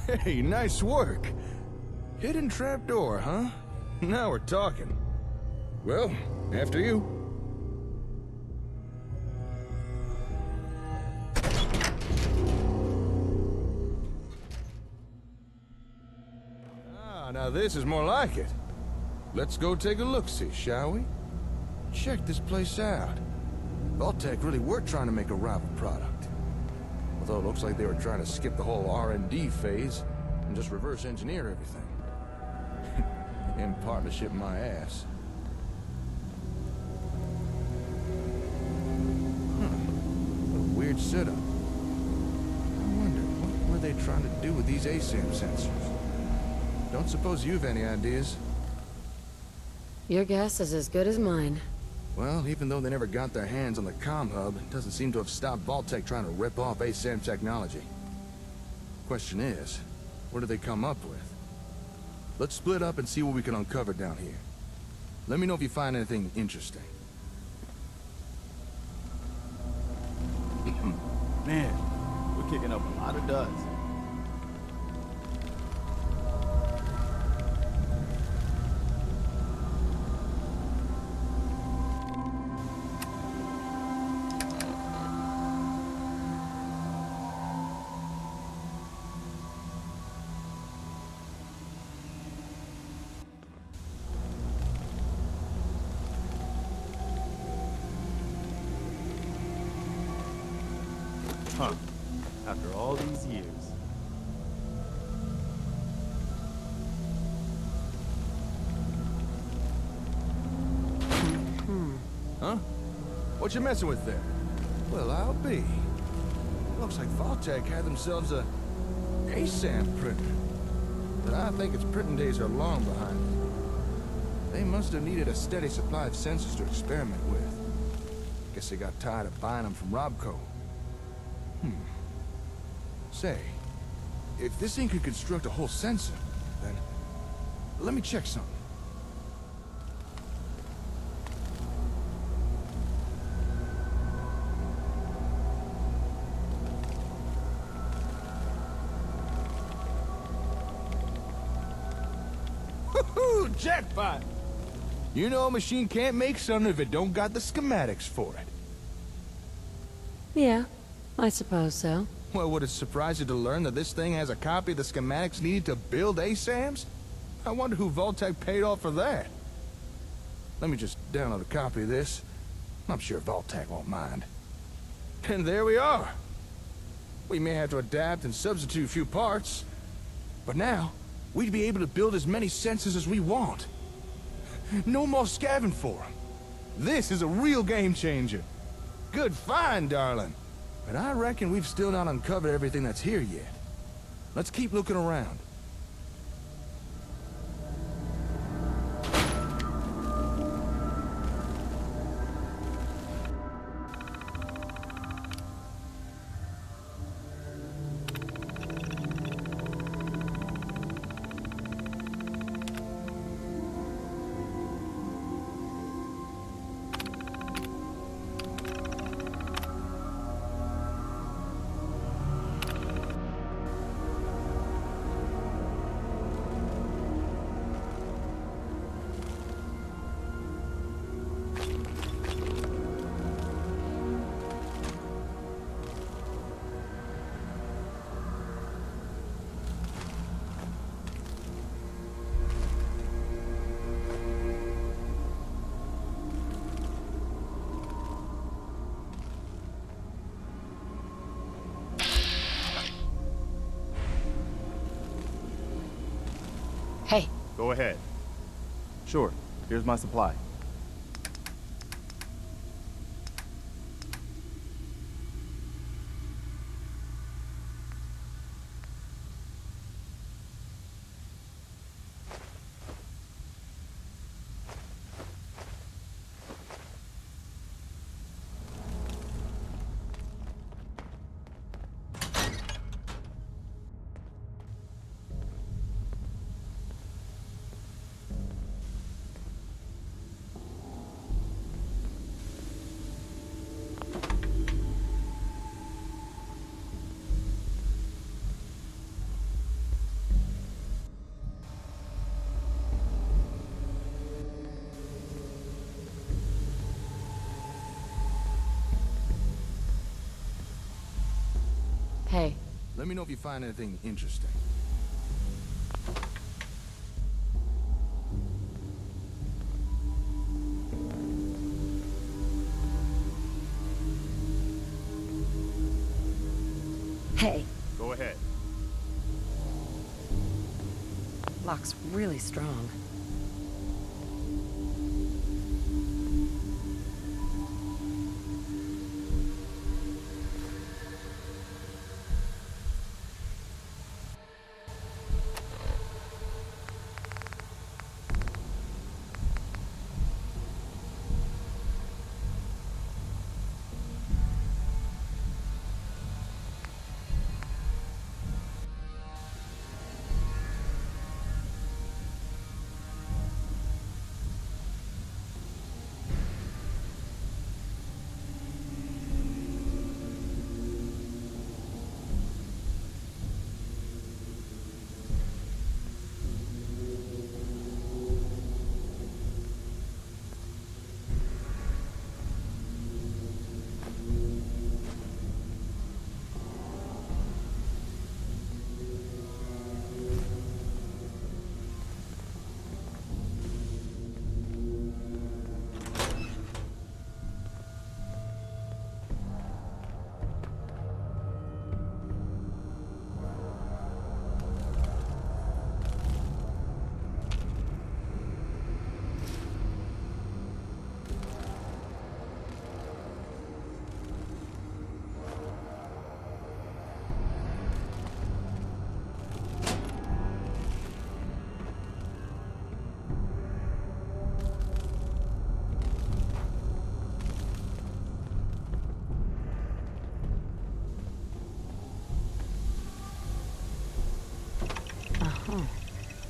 Hey, nice work. Hidden trapdoor, huh? Now we're talking. Well, after you. Ah, now this is more like it. Let's go take a look-see, shall we? Check this place out. Vulkan really were trying to make a rival product. Although it looks like they were trying to skip the whole R&D phase and just reverse engineer everything. In partnership, my ass. What a weird setup. I wonder, what were they trying to do with these ASAM sensors? Don't suppose you've any ideas? Your guess is as good as mine. Well, even though they never got their hands on the comm hub, it doesn't seem to have stopped Vulkan trying to rip off ASAM technology. Question is, what did they come up with? Let's split up and see what we can uncover down here. Let me know if you find anything interesting. Man, we're kicking up a lot of dust. Huh. After all these years. Huh? What you messing with there? Well, I'll be. Looks like Vulkan had themselves a ASAM printer. But I think its printing days are long behind it. They must have needed a steady supply of sensors to experiment with. Guess they got tired of buying them from Robco. Say, if this thing could construct a whole sensor, then let me check something. Woohoo! Jackpot! You know a machine can't make something if it don't got the schematics for it. Yeah, I suppose so. Well, would it surprise you to learn that this thing has a copy of the schematics needed to build ASAMs? I wonder who Vulkan paid off for that. Let me just download a copy of this. I'm sure Vulkan won't mind. And there we are. We may have to adapt and substitute a few parts, but now we'd be able to build as many sensors as we want. No more scavenging for them. This is a real game changer. Good find, darling. But I reckon we've still not uncovered everything that's here yet. Let's keep looking around. Hey, Go ahead. Sure, here's my supply. Hey, Let me know if you find anything interesting. hey. Go ahead. Lock's really strong.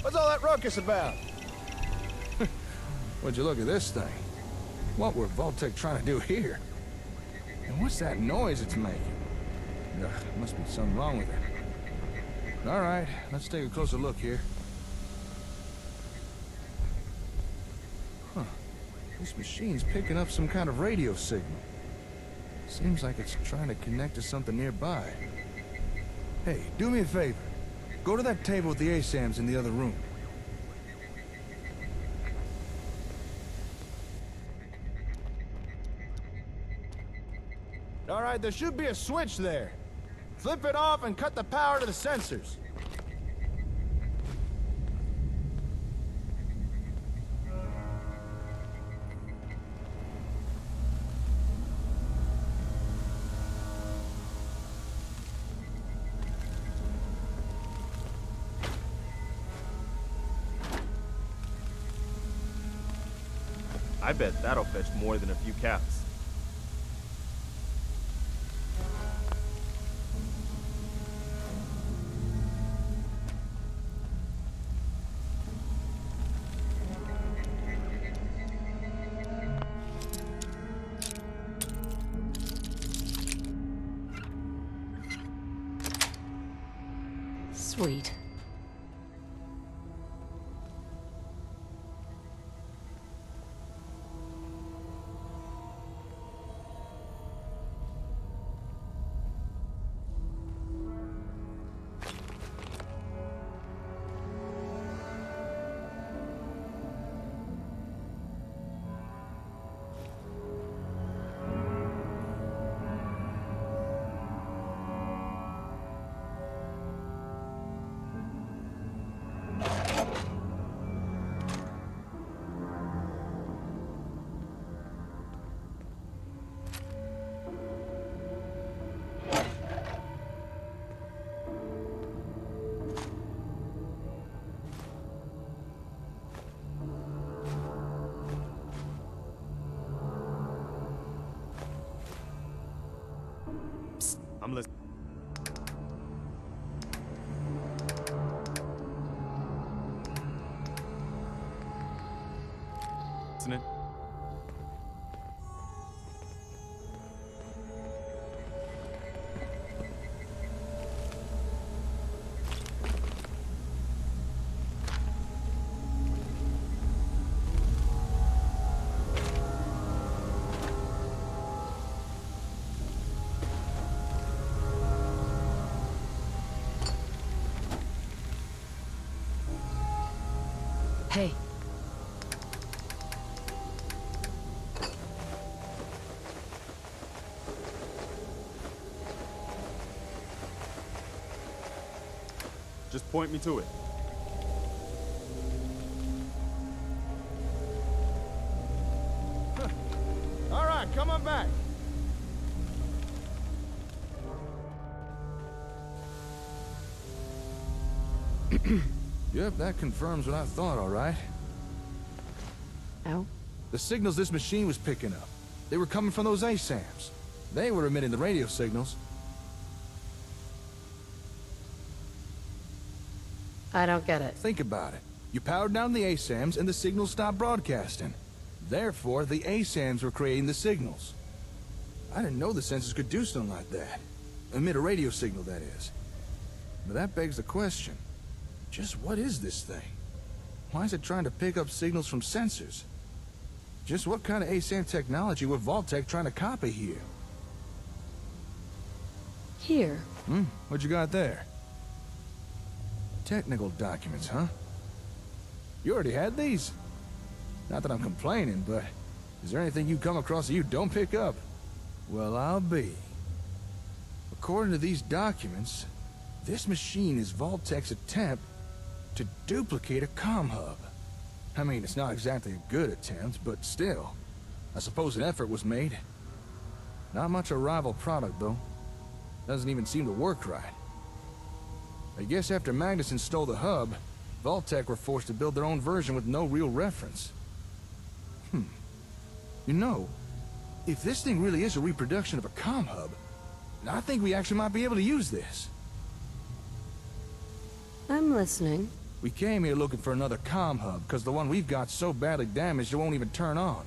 What's all that ruckus about? Would you look at this thing? What were Voltec trying to do here? And what's that noise it's making? Ugh, must be something wrong with it. All right, let's take a closer look here. Huh. This machine's picking up some kind of radio signal. Seems like it's trying to connect to something nearby. Hey, do me a favor. Go to that table with the ASAMs in the other room. All right, there should be a switch there. Flip it off and cut the power to the sensors. I bet that'll fetch more than a few caps. Sweet. I'm listening. Hey. Just point me to it. All right, come on back. Yep, that confirms what I thought, all right. Ow. The signals this machine was picking up, they were coming from those ASAMs. They were emitting the radio signals. I don't get it. Think about it. You powered down the ASAMs and the signals stopped broadcasting. Therefore, the ASAMs were creating the signals. I didn't know the sensors could do something like that. Emit a radio signal, that is. But that begs the question. Just what is this thing? Why is it trying to pick up signals from sensors? Just what kind of ASAM technology were Vault-Tec trying to copy here? Here. What you got there? Technical documents, huh? You already had these? Not that I'm complaining, but is there anything you come across that you don't pick up? Well, I'll be. According to these documents, this machine is Vault-Tec's attempt to duplicate a comm hub. I mean, it's not exactly a good attempt, but still. I suppose an effort was made. Not much a rival product, though. Doesn't even seem to work right. I guess after Magnuson stole the hub, Vault-Tec were forced to build their own version with no real reference. You know, if this thing really is a reproduction of a comm hub, I think we actually might be able to use this. I'm listening. We came here looking for another comm hub, because the one we've got's so badly damaged it won't even turn on.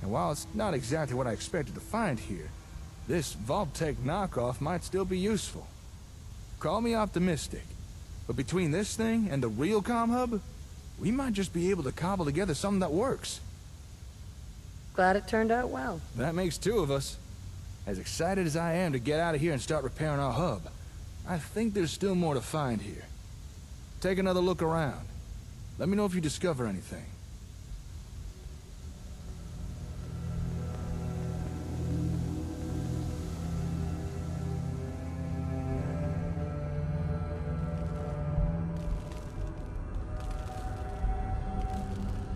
And while it's not exactly what I expected to find here, this Vault-Tec knockoff might still be useful. Call me optimistic, but between this thing and the real comm hub, we might just be able to cobble together something that works. Glad it turned out well. That makes two of us. As excited as I am to get out of here and start repairing our hub, I think there's still more to find here. Take another look around. Let me know if you discover anything.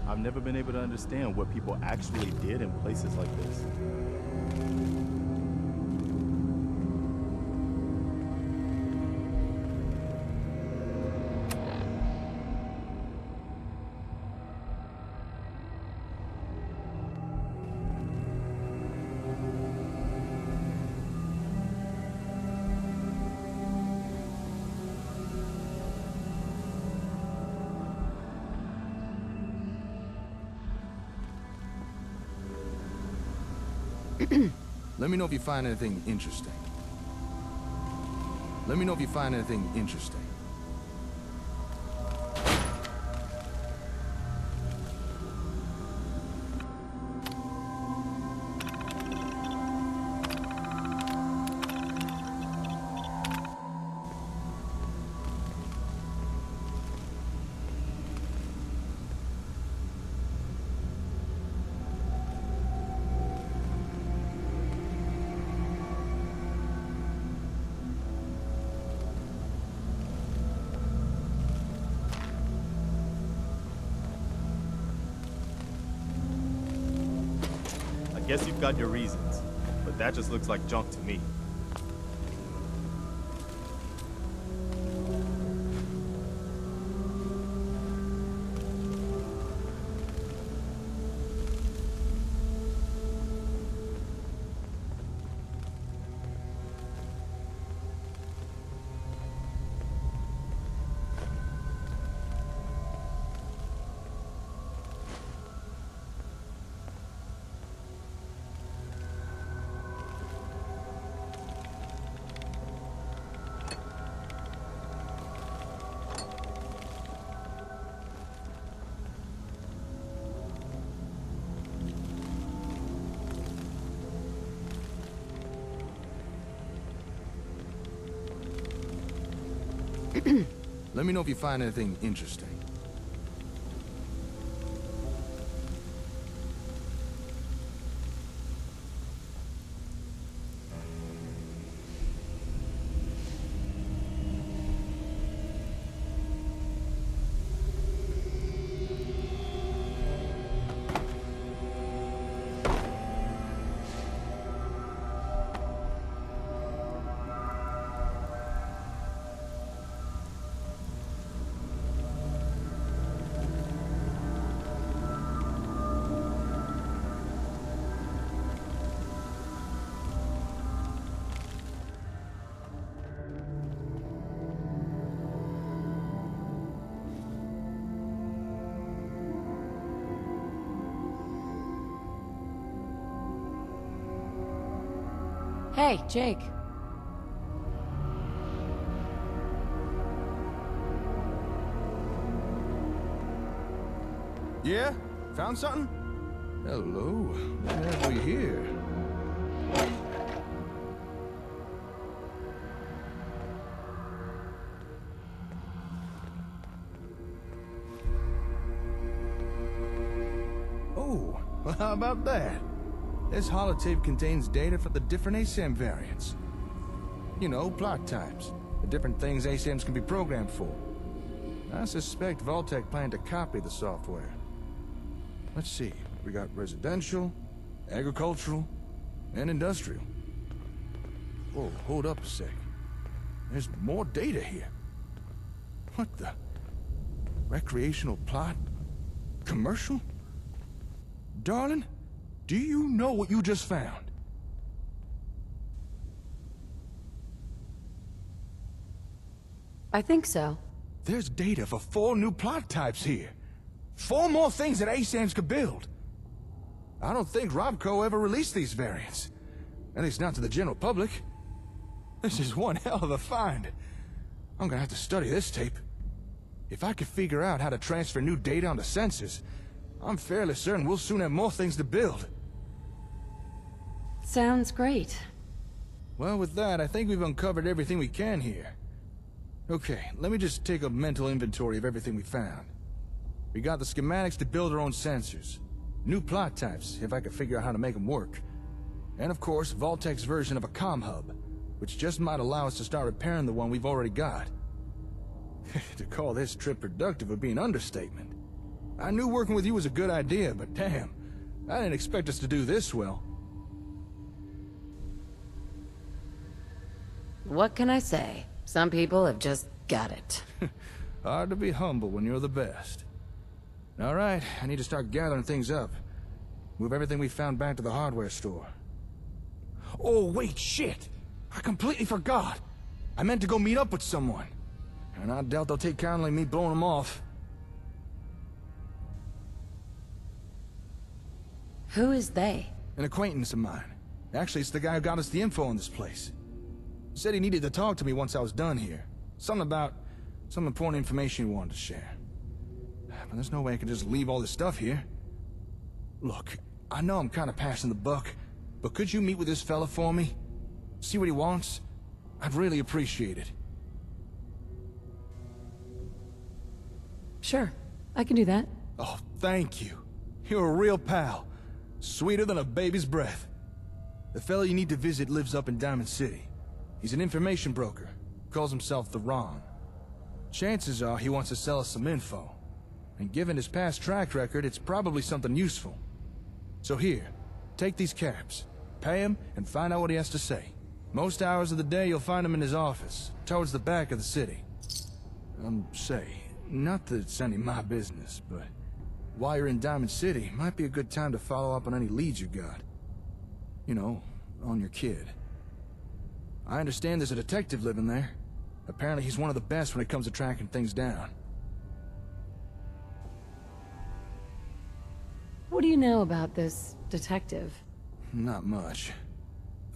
I've never been able to understand what people actually did in places like this. Let me know if you find anything interesting. Let me know if you find anything interesting. I guess you've got your reasons, but that just looks like junk to me. Let me know if you find anything interesting. Hey, Jake. Yeah? Found something? Hello. What have we here? Oh, well, how about that? This holotape contains data for the different ASAM variants. You know, plot types. The different things ASAMs can be programmed for. I suspect Vault-Tec planned to copy the software. Let's see. We got residential, agricultural, and industrial. Whoa, hold up a sec. There's more data here. What the? Recreational plot? Commercial? Darling, do you know what you just found? I think so. There's data for 4 new plot types here. 4 more things that ASAMs could build. I don't think Robco ever released these variants. At least not to the general public. This is one hell of a find. I'm gonna have to study this tape. If I could figure out how to transfer new data onto sensors, I'm fairly certain we'll soon have more things to build. Sounds great. Well, with that, I think we've uncovered everything we can here. Okay, let me just take a mental inventory of everything we found. We got the schematics to build our own sensors. New plot types, if I could figure out how to make them work. And of course, Vault-Tec's version of a comm hub, which just might allow us to start repairing the one we've already got. To call this trip productive would be an understatement. I knew working with you was a good idea, but damn, I didn't expect us to do this well. What can I say? Some people have just got it. Hard to be humble when you're the best. All right, I need to start gathering things up. Move everything we found back to the hardware store. Oh, wait, shit! I completely forgot! I meant to go meet up with someone. And I doubt they'll take kindly me blowing them off. Who is they? An acquaintance of mine. Actually, it's the guy who got us the info on this place. Said he needed to talk to me once I was done here. Something about some important information he wanted to share. But there's no way I can just leave all this stuff here. Look, I know I'm kind of passing the buck, but could you meet with this fella for me? See what he wants? I'd really appreciate it. Sure, I can do that. Oh, thank you. You're a real pal. Sweeter than a baby's breath. The fella you need to visit lives up in Diamond City. He's an information broker. Calls himself the Ron. Chances are he wants to sell us some info. And given his past track record, it's probably something useful. So here, take these caps. Pay him and find out what he has to say. Most hours of the day you'll find him in his office, towards the back of the city. Say, not that it's any of my business, but while you're in Diamond City, might be a good time to follow up on any leads you got. You know, on your kid. I understand there's a detective living there. Apparently he's one of the best when it comes to tracking things down. What do you know about this detective? Not much.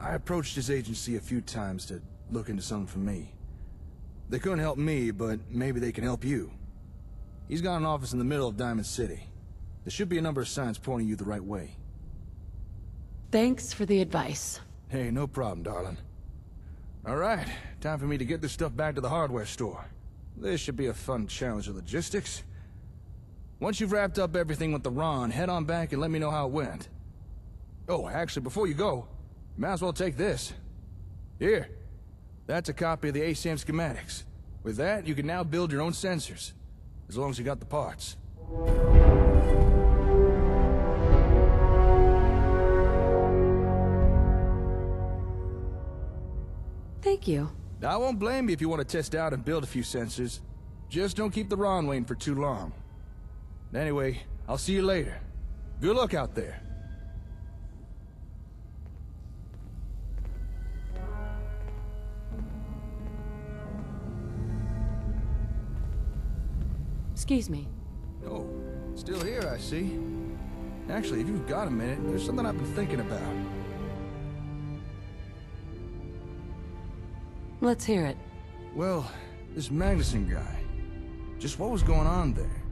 I approached his agency a few times to look into something for me. They couldn't help me, but maybe they can help you. He's got an office in the middle of Diamond City. There should be a number of signs pointing you the right way. Thanks for the advice. Hey, no problem, darling. All right, time for me to get this stuff back to the hardware store. This should be a fun challenge of logistics. Once you've wrapped up everything with the Ron, head on back and let me know how it went. Oh, actually, before you go, you might as well take this. Here. That's a copy of the ASAM schematics. With that, you can now build your own sensors. As long as you got the parts. Thank you. I won't blame you if you want to test out and build a few sensors. Just don't keep the Ron waiting for too long. Anyway, I'll see you later. Good luck out there. Excuse me. Oh, still here, I see. Actually, if you've got a minute, there's something I've been thinking about. Let's hear it. Well, this Magnuson guy. Just what was going on there?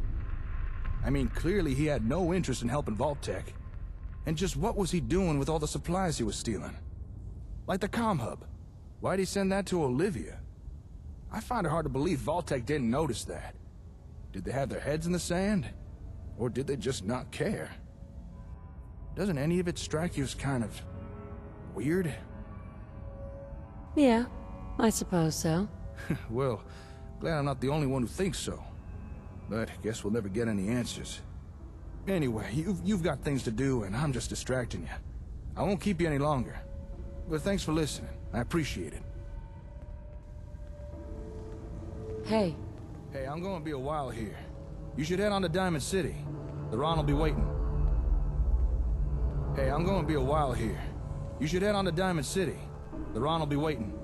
I mean, clearly he had no interest in helping Vault-Tec. And just what was he doing with all the supplies he was stealing? Like the comm hub. Why'd he send that to Olivia? I find it hard to believe Vault-Tec didn't notice that. Did they have their heads in the sand? Or did they just not care? Doesn't any of it strike you as kind of weird? Yeah, I suppose so. Well, glad I'm not the only one who thinks so. But guess we'll never get any answers. Anyway, you've got things to do, and I'm just distracting you. I won't keep you any longer. But thanks for listening. I appreciate it. Hey, Hey, I'm gonna be a while here. You should head on to Diamond City. The Ron will be waiting. Hey, I'm gonna be a while here. You should head on to Diamond City. The Ron will be waiting.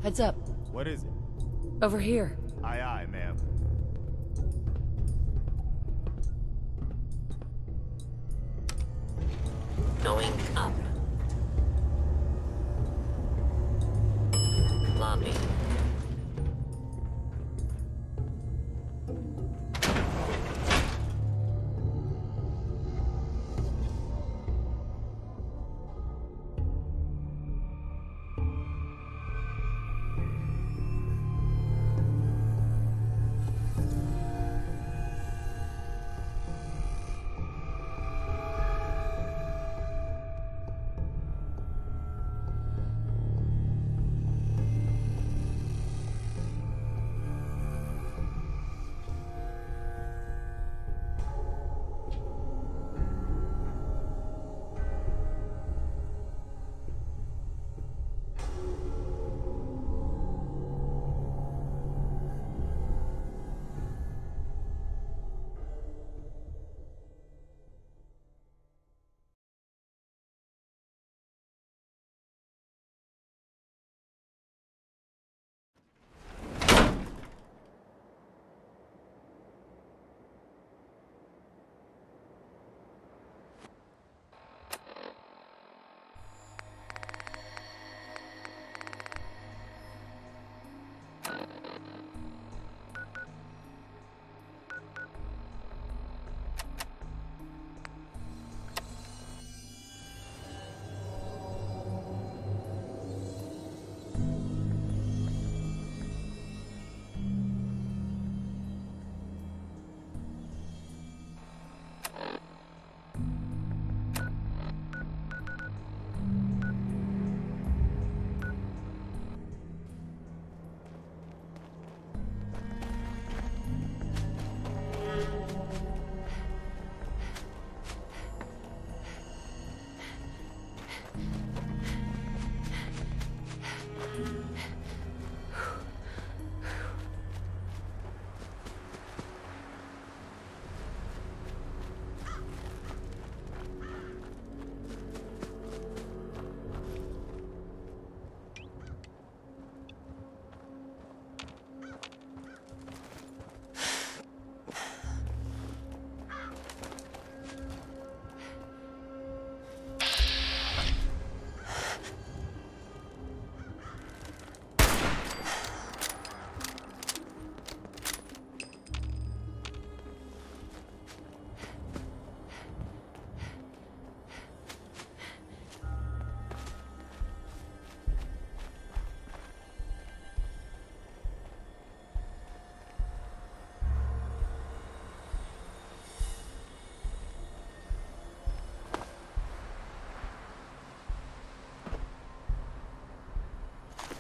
heads up. What is it? Over here. Aye, aye, ma'am. Going up. Lobby.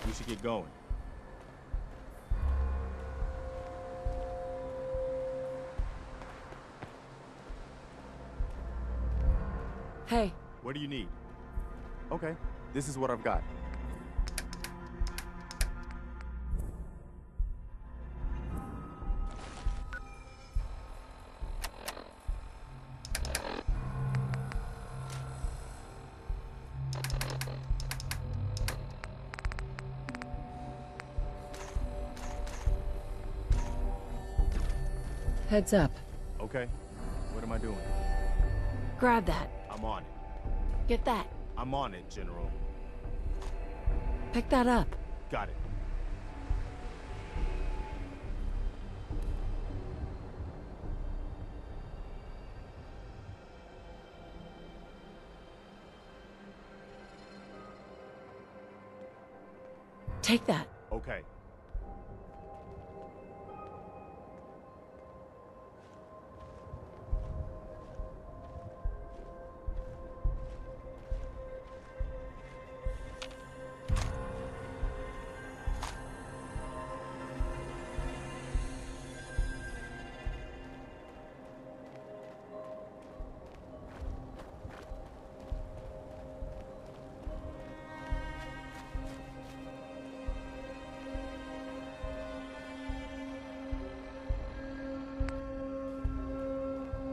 We should get going. Hey, What do you need? Okay, this is what I've got. heads up. Okay, what am I doing? Grab that. I'm on it. Get that. I'm on it, General. Pick that up. Got it. Take that. Okay.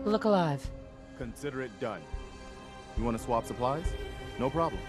Look alive. Consider it done. You want to swap supplies? No problem.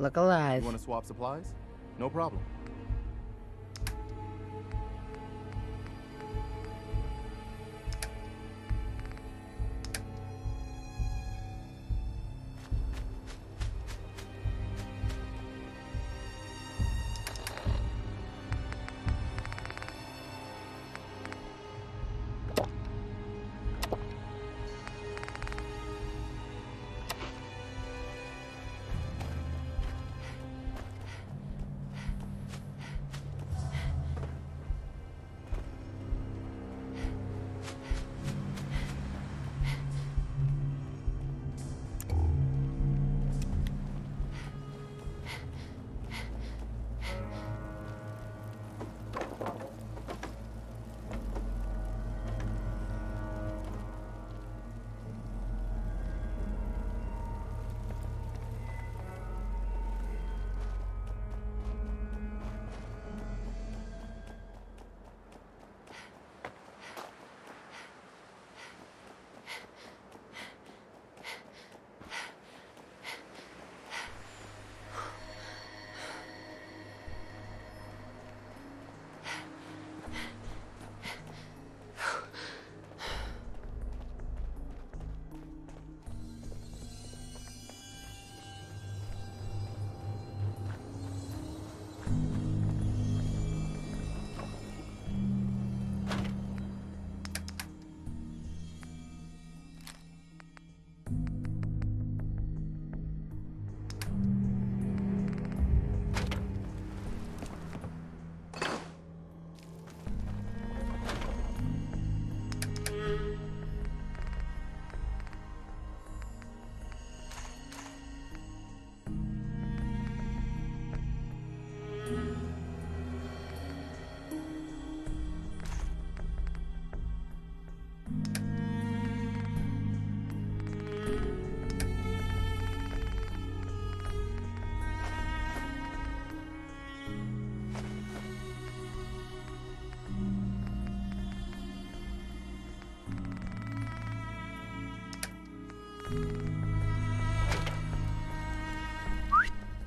Look alive. You want to swap supplies? No problem.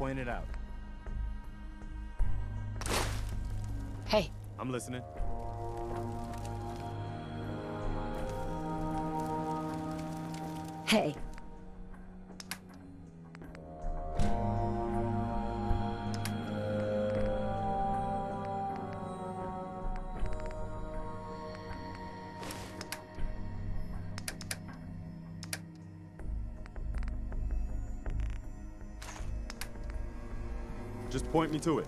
Point it out. Hey, I'm listening. hey. Just point me to it.